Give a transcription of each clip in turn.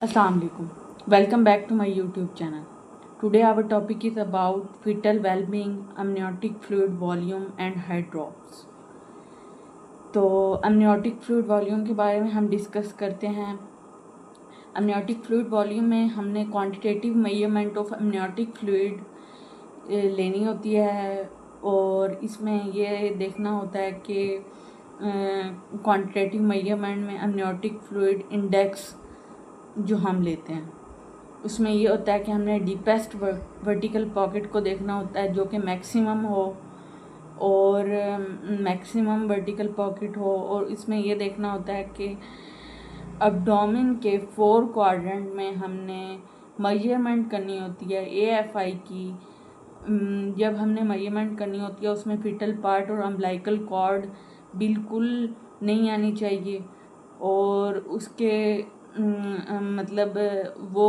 Assalamu alaikum. Welcome back to my YouTube channel. Today our topic is about fetal well-being, amniotic fluid volume and head drops. तो amniotic fluid volume के बारे में हम discuss करते हैं. amniotic fluid volume में हमने quantitative measurement of amniotic fluid लेनी होती है और इसमें ये देखना होता है कि क्वांटिटेटिव मेजरमेंट में amniotic fluid इंडेक्स जो हम लेते हैं उसमें ये होता है कि हमने डीपेस्ट वर्टिकल पॉकेट को देखना होता है जो कि मैक्सिमम हो और मैक्सिमम वर्टिकल पॉकेट हो, और इसमें ये देखना होता है कि अब्डोमेन के 4 क्वाड्रेंट में हमने मेजरमेंट करनी होती है AFI की. जब हमने मेजरमेंट करनी होती है उसमें फिटल पार्ट और अम्बिलिकल कॉर्ड बिल्कुल नहीं आनी चाहिए और उसके मतलब वो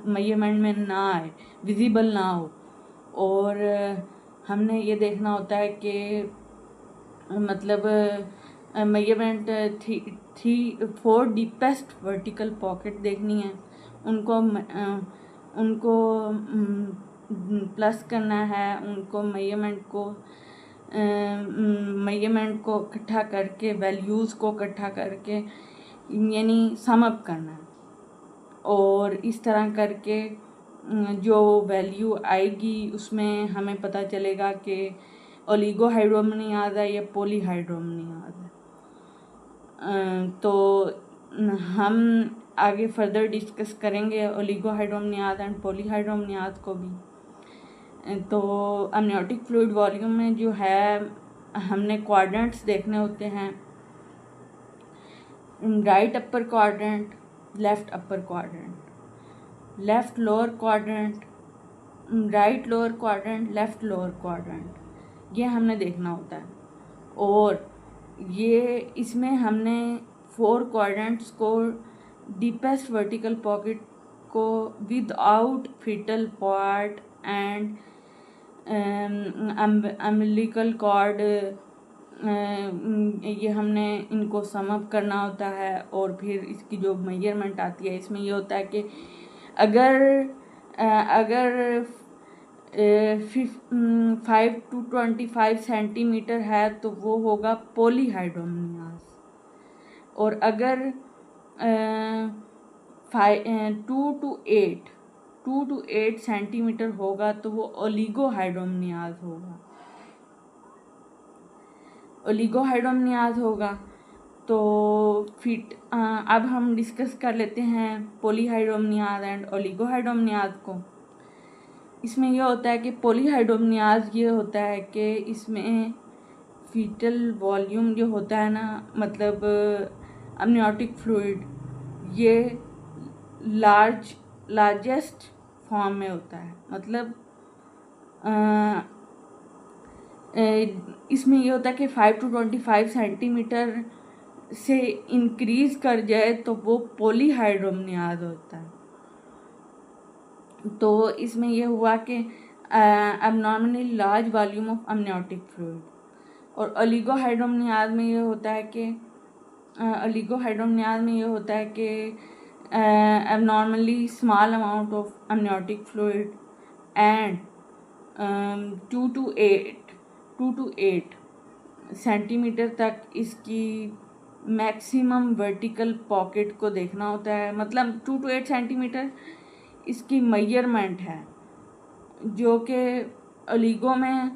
मेजरमेंट में ना आए, विजिबल ना हो. और हमने ये देखना होता है कि मतलब मेजरमेंट 4 डीपेस्ट वर्टिकल पॉकेट देखनी है, उनको प्लस करना है, उनको मेजरमेंट को इकट्ठा करके वैल्यूज़ को इकट्ठा करके यानी सम अप करना है और इस तरह करके जो वैल्यू आएगी उसमें हमें पता चलेगा कि ओलिगोहाइड्रोमनियाज है या पॉलीहाइड्रोमनियाज है. तो हम आगे फर्दर डिस्कस करेंगे ओलिगोहाइड्रोमनियाज एंड पॉलीहाइड्रोमनियाज को भी. तो अमनियोटिक फ्लूइड वॉल्यूम में जो है हमने क्वाड्रेंट्स देखने होते हैं, right upper quadrant, left upper quadrant, left lower quadrant, right lower quadrant, left lower quadrant, ये हमने देखना होता है. और ये इसमें हमने 4 क्वाड्रेंट्स को डीपेस्ट वर्टिकल पॉकेट को without fetal part and umbilical cord ये हमने इनको सम अप करना होता है. और फिर इसकी जो मेजरमेंट आती है इसमें ये होता है कि अगर 5 to 25 सेंटीमीटर है तो वो होगा पॉलीहाइड्रोमनियाज, और अगर 2 to 8 सेंटीमीटर होगा तो वो ओलिगोहाइड्रोमनियाज होगा. तो अब हम डिस्कस कर लेते हैं पॉलीहाइड्रोमनियाज एंड ओलिगोहाइड्रोमनियाज को. इसमें यह होता है कि पॉलीहाइड्रोमनियाज ये होता है कि इसमें फीटल वॉल्यूम जो होता है ना, मतलब अमनियोटिक फ्लूइड, ये लार्जेस्ट फॉर्म में होता है. मतलब इसमें ये होता है कि 5 to 25 सेंटीमीटर से इंक्रीज कर जाए तो वो पॉलीहाइड्रोमनियाज होता है. तो इसमें यह हुआ कि abnormally large volume of amniotic fluid. और ओलिगोहाइड्रोमनियाज में ये होता है कि abnormally small amount of amniotic fluid and 2 to 8 centimetre तक इसकी मैक्सिमम वर्टिकल पॉकेट को देखना होता है. मतलब 2 to 8 सेंटीमीटर इसकी मेजरमेंट है, जो कि ओलिगो में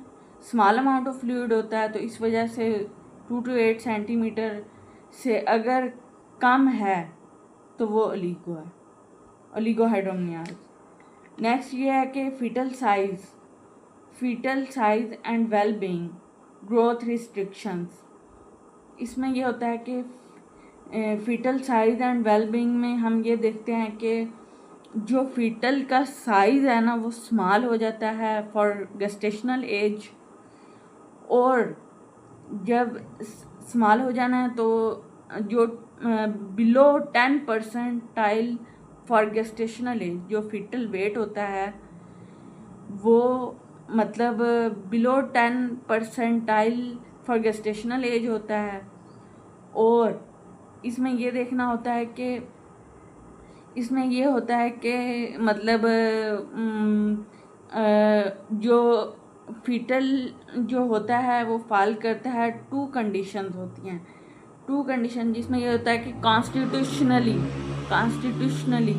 स्मॉल अमाउंट ऑफ फ्लूइड होता है, तो इस वजह से 2 to 8 सेंटीमीटर से अगर कम है तो वो ओलिगोहाइड्रोमनियाज. नेक्स्ट ये है कि fetal size and well being, growth restrictions. इसमें ये होता है कि fetal size and well being में हम ये देखते हैं कि जो फीटल का साइज़ है ना वो स्मॉल हो जाता है फॉर गेस्टेशनल एज, और जब स्मॉल हो जाना है तो जो बिलो 10% फॉर गेस्टेशनल एज जो फीटल वेट होता है वो मतलब बिलो 10% फॉर गेस्टेशनल एज होता है. और इसमें ये देखना होता है कि इसमें ये होता है कि मतलब जो फीटल जो होता है वो फाल करता है, टू कंडीशंस होती हैं, टू कंडीशन, जिसमें ये होता है कि कॉन्स्टिट्यूशनली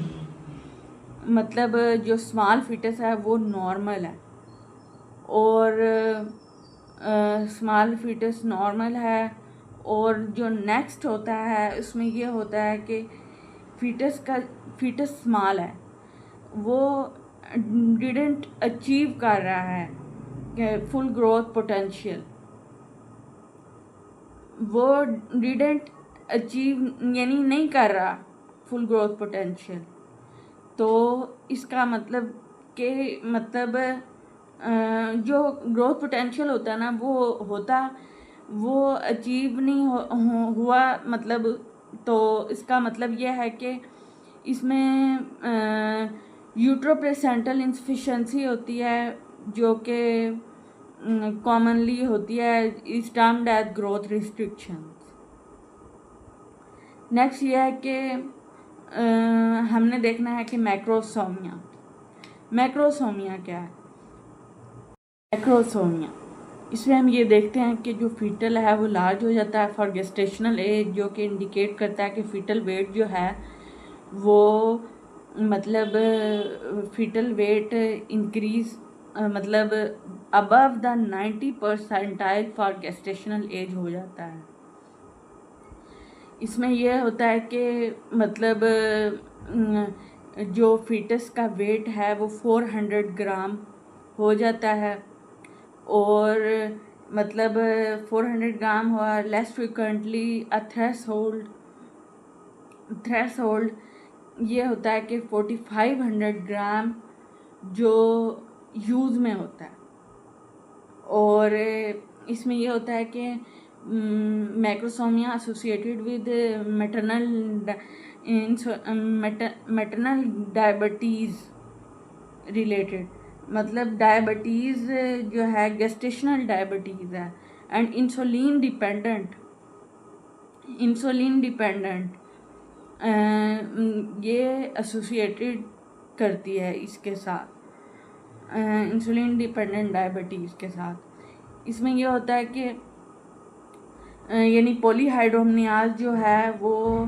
मतलब जो स्मॉल फीटस है वो नॉर्मल है, और स्मॉल फीटस नॉर्मल है, और जो नेक्स्ट होता है उसमें ये होता है कि फीटस स्मॉल है, वो डिडंट अचीव कर रहा है फुल ग्रोथ पोटेंशियल, वो डिडंट अचीव यानी नहीं कर रहा फुल ग्रोथ पोटेंशियल। तो इसका मतलब कि मतलब जो ग्रोथ पोटेंशियल होता है ना वो अचीव नहीं हुआ, मतलब तो इसका मतलब यह है कि इसमें यूट्रोप्लेसेंटल इंसफिशेंसी होती है, जो कि कॉमनली होती है, is termed as growth restrictions. Next ये है कि हमने देखना है कि मैक्रोसोमिया क्या है। मैक्रोसोमिया, इसमें हम ये देखते हैं कि जो फीटल है वो लार्ज हो जाता है फॉर गेस्टेशनल एज, जो कि इंडिकेट करता है कि फीटल वेट जो है वो मतलब फीटल वेट इंक्रीज मतलब above the 90% for gestational as हो जाता है। इसमें यह होता है कि मतलब जो फीटस का वेट है वो 400 ग्राम हो जाता है, और मतलब 400 ग्राम हुआ लेस फ्रिक्वेंटली अ थ्रेशोल्ड ये होता है कि 4500 ग्राम जो यूज़ में होता है, और इसमें ये होता है कि macrosomia associated with maternal diabetes related, मतलब डायबिटीज़ जो है गेस्टेशनल डायबिटीज़ है, एंड इंसुलिन डिपेंडेंट ये एसोसिएटेड करती है इसके साथ, इंसुलिन डिपेंडेंट डायबिटीज़ के साथ। इसमें ये होता है कि यानी पॉलीहाइड्रोमनियाज जो है वो,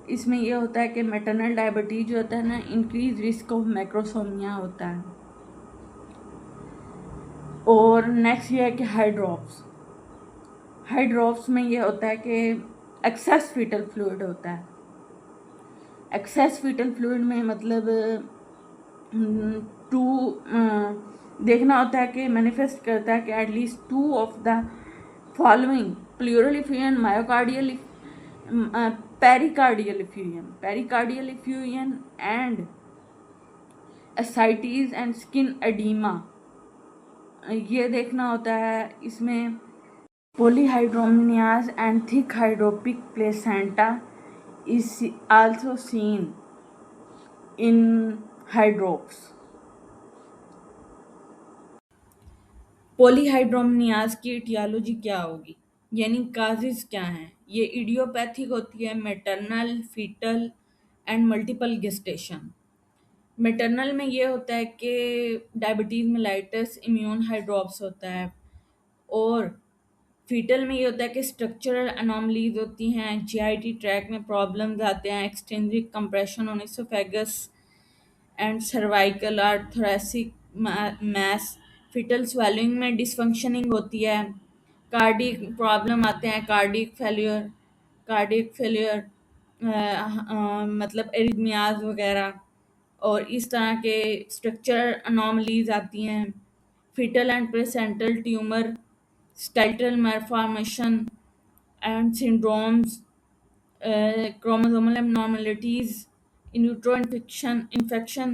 इसमें ये होता है कि मैटरनल डायबिटीज जो होता है ना, इंक्रीज रिस्क ऑफ मैक्रोसोमिया होता है। और नेक्स्ट ये है कि हाइड्रॉप्स में ये होता है कि एक्सेस फीटल फ्लूइड होता है। एक्सेस फीटल फ्लूइड में मतलब टू देखना होता है कि मैनिफेस्ट करता है कि at least 2 of the following pleural effusion, myocardial pericardial effusion and ascites and skin oedema, ये देखना होता है। इसमें polyhydramnios and thick hydropic placenta is also seen in hydrops. पॉलीहाइड्रोमनियाज की इटियोलॉजी क्या होगी, यानी काजेज क्या हैं? ये इडियोपैथिक होती है, maternal, fetal and multiple gestation. Maternal में ये होता है कि डायबिटीज़ मेलाइटस इम्यून हाइड्रोप्स होता है, और फीटल में ये होता है कि स्ट्रक्चरल अनोमलीज होती हैं, जीआईटी ट्रैक में प्रॉब्लम्स आते हैं, extensive compression on oesophagus and cervical और थोरेसिक मैस, फीटल स्वेलिंग में डिसफंक्शनिंग होती है, कार्डिक प्रॉब्लम आते हैं, कार्डिक फेलियर मतलब एरिथमियाज वगैरह, और इस तरह के स्ट्रक्चरल अनोमलीज आती हैं, fetal and placental tumour, skeletal malformation and syndromes, chromosomal abnormalities, in utero infection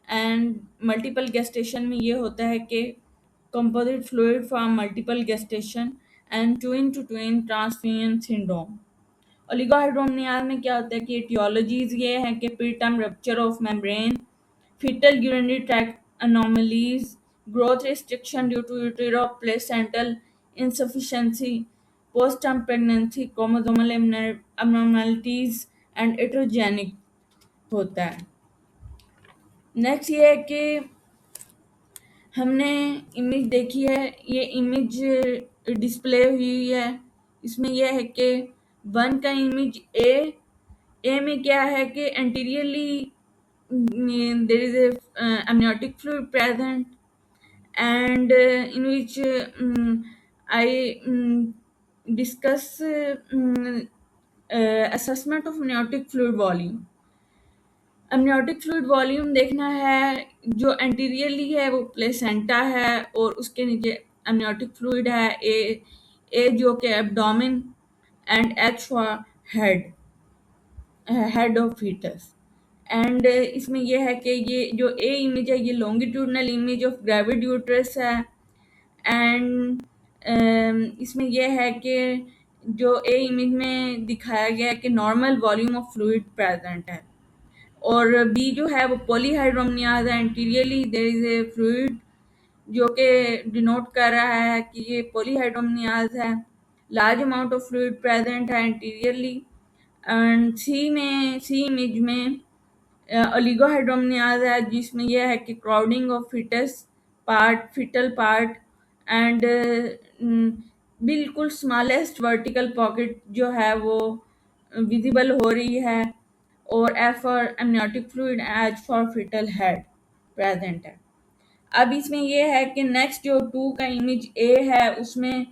and multiple gestation में ये होता है कि composite fluid from multiple gestation and twin to twin transfusion syndrome। ओलिगोहाइड्रोमनियाज में क्या होता है कि एटियोलॉजीज ये है कि preterm rupture of membrane, fetal urinary tract anomalies, growth restriction due to uteroplacental insufficiency, postpartum pregnancy, chromosomal abnormalities, and heterogenic होता है। नेक्स्ट ये है कि हमने इमेज देखी है, ये इमेज डिस्प्ले हुई है। इसमें यह है कि वन का इमेज ए में क्या है कि anteriorly there is a amniotic fluid present and in which I discuss assessment of amniotic fluid volume. amniotic fluid volume देखना है, जो एंटीरियरली है वो प्लेसेंटा है और उसके नीचे amniotic fluid है, ए जो कि abdomen and H for head of fetus. And इसमें यह है कि ये जो ए इमेज है ये longitudinal image of gravid uterus है। एंड इसमें यह है कि जो ए इमेज में दिखाया गया है कि normal volume of fluid present है, और बी जो है वो पॉलीहाइड्रोमनियाज है, anteriorly there is a fluid जो कि डिनोट कर रहा है कि ये पॉलीहाइड्रोमनियाज है। Large amount of fluid present है एंटीरियरली। एंड सी इमेज में ओलिगोहाइड्रोमनियाज है, जिसमें यह है कि crowding of fetal part and बिल्कुल स्मॉलेस्ट वर्टिकल पॉकेट जो है वो विजिबल हो रही है, और F for amniotic fluid, H for fetal head present है। अब इसमें यह है कि नेक्स्ट जो 2 का इमेज ए है उसमें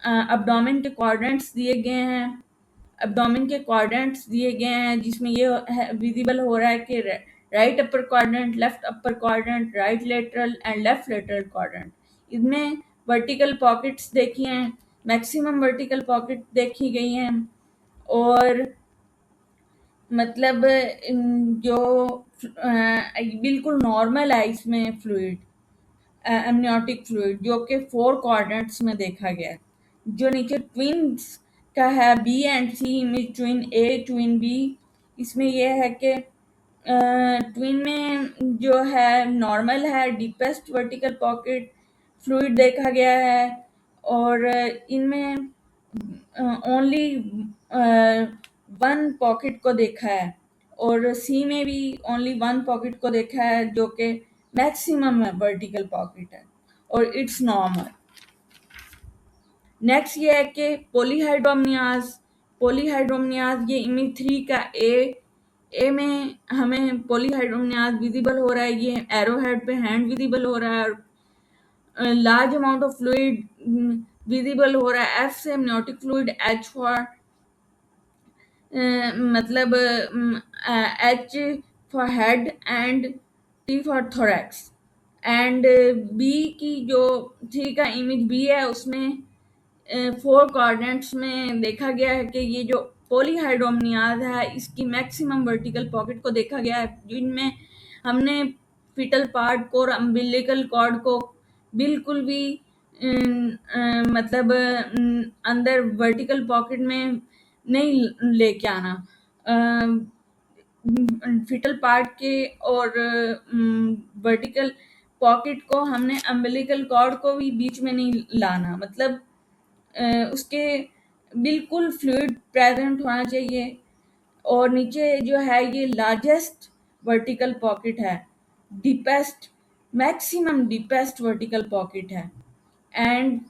अब्डोमेन के क्वाड्रेंट्स दिए गए हैं। एब्डोमेन के क्वाड्रेंट्स दिए गए हैं जिसमें ये विजिबल हो रहा है कि right upper quadrant, left upper quadrant, right lateral and left lateral quadrant. इसमें वर्टिकल पॉकेट्स देखी हैं, मैक्सिमम वर्टिकल पॉकेट देखी गई हैं, और मतलब जो बिल्कुल नॉर्मल है इसमें फ्लूइड, एमनियोटिक फ्लूइड जो कि 4 क्वाड्रेंट्स में देखा गया है। जो नीचे ट्विन्स का है B and C image, twin A twin B, इसमें यह है कि ट्विन में जो है नॉर्मल है, डीपेस्ट वर्टिकल पॉकेट फ्लूइड देखा गया है, और इनमें ओनली 1 पॉकेट को देखा है, और सी में भी ओनली 1 पॉकेट को देखा है जो कि मैक्सिमम वर्टिकल पॉकेट है, और इट्स नॉर्मल। नेक्स्ट ये है कि पॉलीहाइड्रोमनियाज ये इमेज 3 का ए में हमें पॉलीहाइड्रोमनियाज विजिबल हो रहा है, ये एरो हेड पे हैंड विजिबल हो रहा है, और large amount of fluid visible हो रहा है। एफ से एमनियोटिक फ्लूइड, एच फॉर मतलब H for head and T for thorax. And B की जो 3 का इमेज बी है उसमें 4 क्वाड्रेंट्स में देखा गया है कि ये जो पॉलीहाइड्रोमनियाज है इसकी मैक्सिमम वर्टिकल पॉकेट को देखा गया है, जिनमें हमने फीटल पार्ट को और अम्बिलिकल कॉर्ड को बिल्कुल भी मतलब अंदर वर्टिकल पॉकेट में नहीं लेके आना। फीटल पार्ट के और वर्टिकल पॉकेट को हमने अम्बिलिकल कॉर्ड को भी बीच में नहीं लाना, मतलब उसके बिल्कुल फ्लूइड प्रेजेंट होना चाहिए। और नीचे जो है ये लार्जेस्ट वर्टिकल पॉकेट है, deepest maximum deepest vertical pocket है। एंड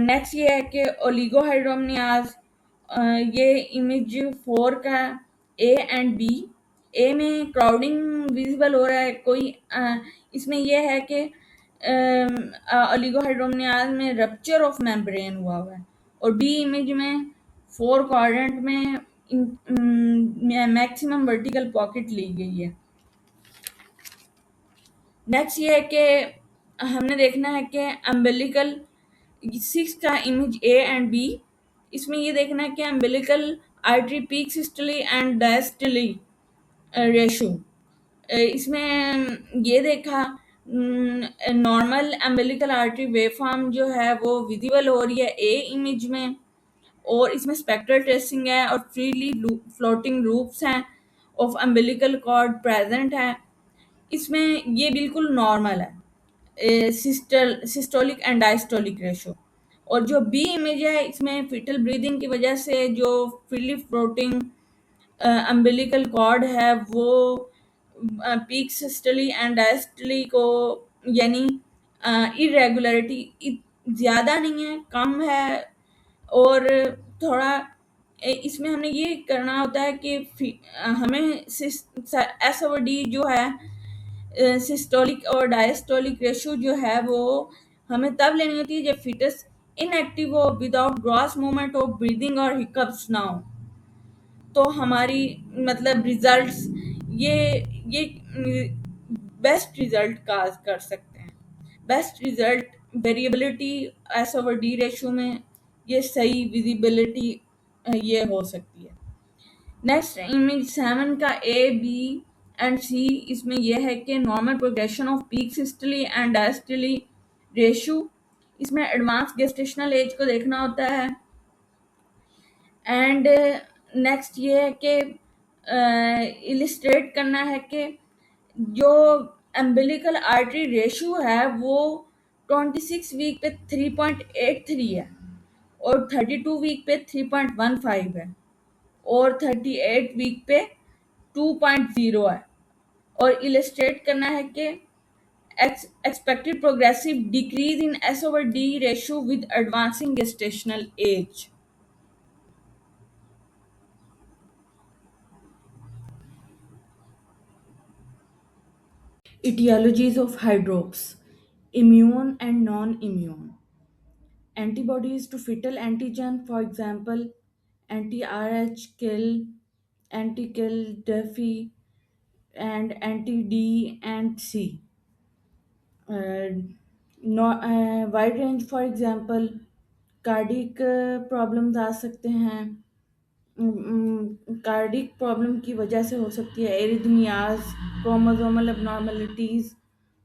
नेक्स्ट ये है कि ओलिगोहाइड्रोमनियाज, ये इमेज 4 का ए एंड बी। ए में क्राउडिंग विजिबल हो रहा है, कोई इसमें यह है कि ओलिगोहाइड्रोमनियाज में रप्चर ऑफ मेम्ब्रेन हुआ है, और बी इमेज में 4 क्वाड्रेंट में मैक्सिमम वर्टिकल पॉकेट ली गई है। नेक्स्ट ये है कि हमने देखना है कि अम्बिलिकल 6 का इमेज ए एंड बी, इसमें ये देखना है कि umbilical artery peak systole and diastole ratio. इसमें ये देखा नॉर्मल अम्बिलिकल आर्टरी वेवफॉर्म जो है वो विजिबल हो रही है ए इमेज में, और इसमें स्पेक्ट्रल ट्रेसिंग है और फ्रीली फ्लोटिंग लूप्स हैं ऑफ अम्बिलिकल कॉर्ड प्रेजेंट है। इसमें ये बिल्कुल नॉर्मल है सिस्टोलिक एंड डायस्टोलिक रेशो। और जो बी इमेज है इसमें फीटल ब्रीदिंग की वजह से जो फ्रीली फ्लोटिंग अम्बिलिकल कॉर्ड है वो पीक सिस्टली एंड डायस्टली को यानी इरेगुलरिटी ज़्यादा नहीं है, कम है, और थोड़ा इसमें हमने ये करना होता है कि हमें एस ओवर डी जो है सिस्टोलिक और डायस्टोलिक रेशो जो है वो हमें तब लेनी होती है जब फिटस इनएक्टिव हो, विदाउट ग्रॉस मूवमेंट हो, ब्रीदिंग और हिकअप्स ना हो। तो हमारी मतलब रिजल्ट्स ये बेस्ट रिजल्ट का कर सकते हैं। Best result variability S over D ratio में ये सही विजिबिलिटी ये हो सकती है। नेक्स्ट इमेज 7 का ए बी एंड सी, इसमें यह है कि normal progression off peak systole and diastole ratio, इसमें एडवांस गेस्टेशनल एज को देखना होता है। एंड नेक्स्ट ये है कि इलिस्ट्रेट करना है कि जो एम्बिलिकल आर्टरी रेशो है वो 26 वीक पे 3.83 है, और 32 वीक पे 3.15 है, और 38 वीक पे 2.0 है। और इलिस्ट्रेट करना है कि expected progressive decrease in S over D ratio with advancing gestational age. Etiologies of hydrops: immune and non-immune. Antibodies to fetal antigen, for example, anti-Rh kill, anti-kill Duffy, and anti-D and C. Uh, no, wide range, for example, cardiac problems आ सकते हैं, cardiac problem की वजह से हो सकती है arrhythmias, chromosomal abnormalities,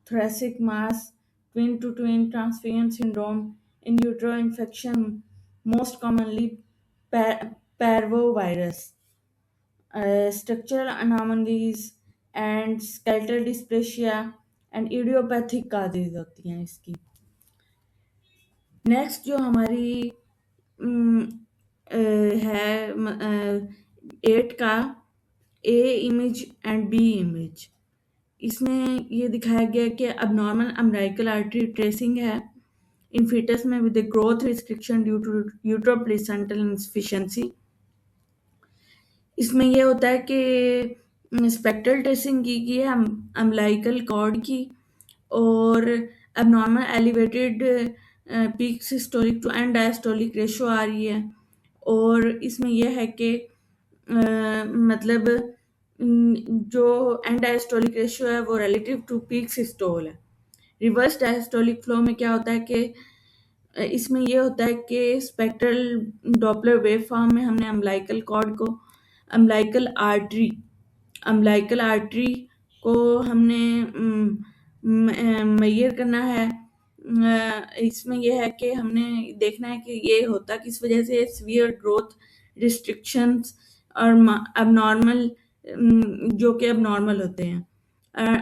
thoracic mass, twin to twin transfusion syndrome, in utero infection, most commonly parvovirus, structural anomalies and skeletal dysplasia and idiopathic causes होती हैं इसकी। नेक्स्ट जो हमारी है 8 का ए इमेज एंड बी इमेज, इसमें ये दिखाया गया कि अबनॉर्मल अम्बिलिकल आर्टरी ट्रेसिंग है इन फीटस में with growth restriction due to uteroplacental insufficiency. इसमें ये होता है कि स्पेक्ट्रल ट्रेसिंग की गई है अम्बिलिकल कॉर्ड की, और abnormal elevated peak systolic to end diastolic ratio आ रही है, और इसमें यह है कि मतलब जो एंड डायस्टोलिक रेशियो है वो रिलेटिव टू पीक सिस्टोल है। रिवर्स डायस्टोलिक फ्लो में क्या होता है कि इसमें ये होता है कि स्पेक्ट्रल डॉपलर वेव फॉर्म में हमने अम्बिलिकल कॉर्ड को अम्बिलिकल आर्टरी को हमने मेजर करना है। इसमें यह है कि हमने देखना है कि ये होता किस वजह से, सीवियर ग्रोथ रिस्ट्रिक्शंस और अबनॉर्मल जो कि अबनॉर्मल होते हैं,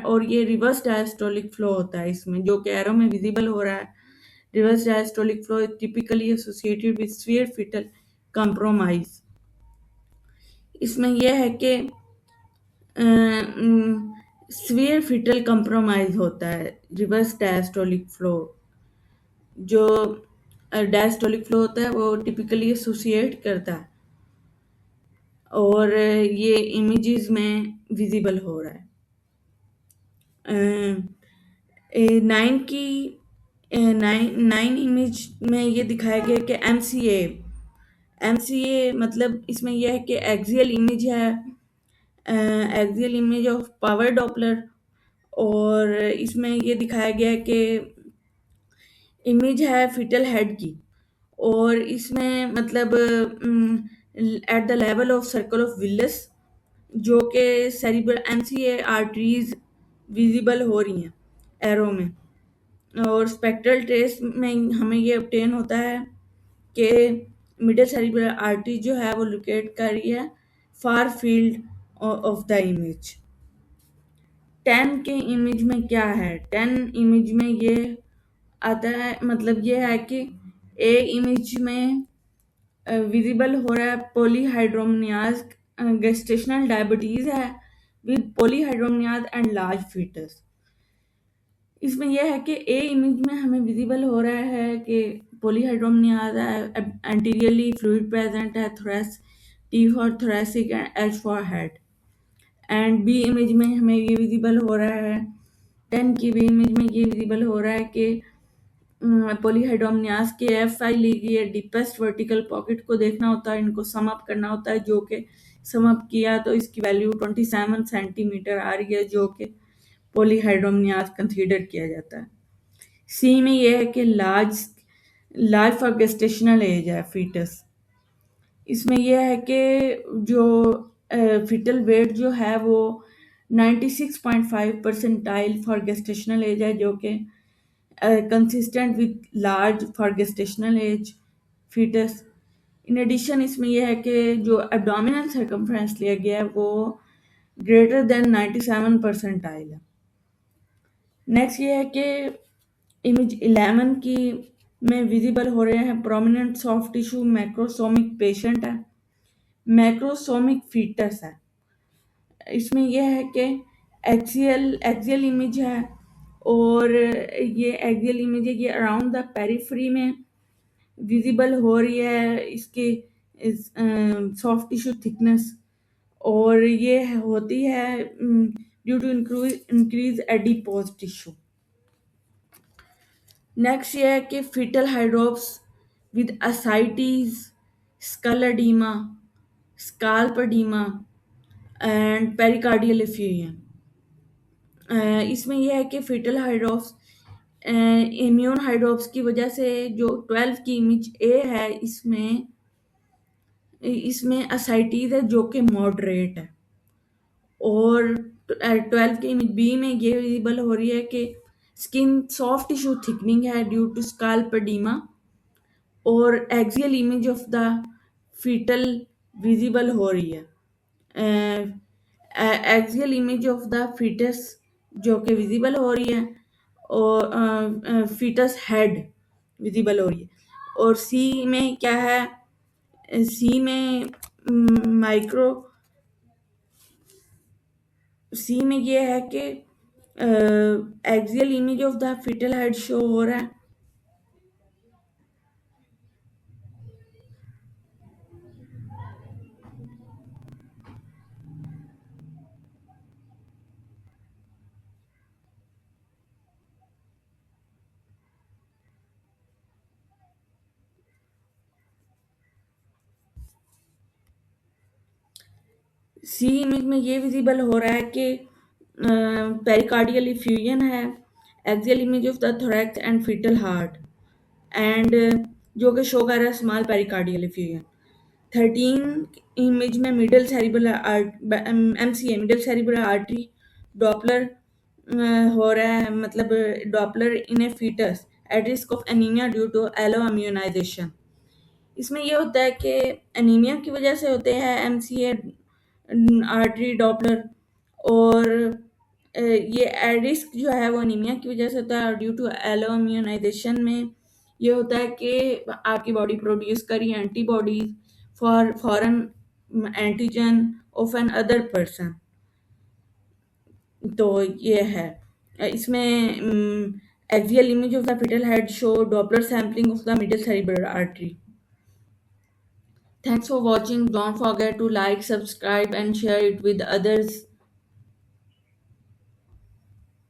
और ये रिवर्स डायस्टोलिक फ्लो होता है इसमें, जो कि एरो में विजिबल हो रहा है। Reverse diastolic flow is typically associated with severe fetal compromise. इसमें यह है कि सीवियर फीटल कंप्रोमाइज होता है रिवर्स डायस्टोलिक फ्लो। जो डायस्टोलिक फ्लो होता है वो टिपिकली एसोसिएट करता है, और ये इमेजेस में विजिबल हो रहा है। 9 की 9 इमेज में ये दिखाया गया कि एमसीए मतलब इसमें यह है कि एक्सियल इमेज है, axial image of power Doppler, और इसमें ये दिखाया गया कि इमेज है फिटल हेड की, और इसमें मतलब at the level of circle of Willis जो कि सेरिब्रल एमसीए आर्टरीज विजिबल हो रही हैं एरो में, और स्पेक्ट्रल ट्रेस में हमें ये ऑब्टेन होता है कि मिडल सेरिब्रल आर्टरी जो है वो लोकेट कर रही है far field of the image. 10 के इमेज में क्या है, 10 इमेज में ये आता है, मतलब ये है कि ए इमेज में विजिबल हो रहा है पॉलीहाइड्रोमनियाज गेस्टेशनल डायबिटीज़ है विद पॉलीहाइड्रोमनियाज एंड लार्ज फीटस। इसमें यह है कि ए इमेज में हमें विजिबल हो रहा है कि पॉलीहाइड्रोमनियाज है, एंटीरियरली फ्लूइड प्रेजेंट है, thorax T for thoracic and H for head. And B image में हमें ये विजिबल हो रहा है, 10 की बी इमेज में ये विजिबल हो रहा है कि पॉलीहाइड्रोमनियाज के एफ आई ली गई है। डीपेस्ट वर्टिकल पॉकेट को देखना होता है, इनको सम अप करना होता है, जो कि सम अप किया तो इसकी वैल्यू 27 सेंटीमीटर आ रही है, जो कि पॉलीहाइड्रोमनियाज कंसीडर किया जाता है। सी में यह है कि large large for gestational as है फीटस। इसमें यह है कि जो फिटल वेट जो है वो 96.5 परसेंटाइल फॉर गेस्टेशनल एज है, जो कि consistent with large for gestational age fetus. In addition इसमें यह है कि जो एब्डोमिनल सर्कमफ्रेंस लिया गया है वो ग्रेटर देन 97 परसेंटाइल है। नेक्स्ट ये है कि इमेज 11 की में विजिबल हो रहे हैं प्रोमिनेंट सॉफ्ट टिश्यू मैक्रोसोमिक पेशेंट है, मैक्रोसोमिक फीटस है। इसमें यह है कि एक्सियल इमेज है, और ये एक्सियल इमेज है, ये अराउंड द पेरिफेरी में विजिबल हो रही है इसके सॉफ्ट टिश्यू थिकनेस, और ये होती है due to increase adipose tissue. Next ये है कि fetal hydrops with ascites, skull oedema, scalp oedema and pericardial effusion. इसमें यह है कि फीटल हाइड्रोप्स इम्यून हाइड्रोप्स की वजह से जो 12 की इमेज ए है, इसमें इसमें असाइटीज है जो कि मॉडरेट है, और 12 की इमेज बी में ये विजिबल हो रही है कि स्किन सॉफ्ट टिश्यू थिकनिंग है ड्यू टू स्काल्प एडीमा, और axial image of the fetal visible हो रही है। Axial image of the fetus जो कि विजिबल हो रही है, और फीटस हेड विजिबल हो रही है। और सी में क्या है, सी में माइक्रो सी में ये है कि axial image of the fetal head show हो रहा है। सी इमेज में ये विजिबल हो रहा है कि पेरिकार्डियल इफ्यूजन है, axial image of the thorax and fetal heart, and जो कि शो कर रहा है स्मॉल पेरिकार्डियल इफ्यूजन। 13 इमेज में middle cerebral MCA middle cerebral artery Doppler हो रहा है, मतलब Doppler in a fetus at risk of anaemia due to alloimmunisation. इसमें यह होता है कि एनीमिया की वजह से होते हैं एमसीए आर्टरी डॉपलर, और ये एरिस्क जो है वो एनीमिया की वजह से होता है, और ड्यू टू एलो इम्यूनाइजेशन में ये होता है कि आपकी बॉडी प्रोड्यूस करी antibodies for foreign antigen of another person. तो ये है इसमें axial image of the fetal head show Doppler sampling of the middle cerebral artery. Thanks for watching. Don't forget to like, subscribe, and share it with others.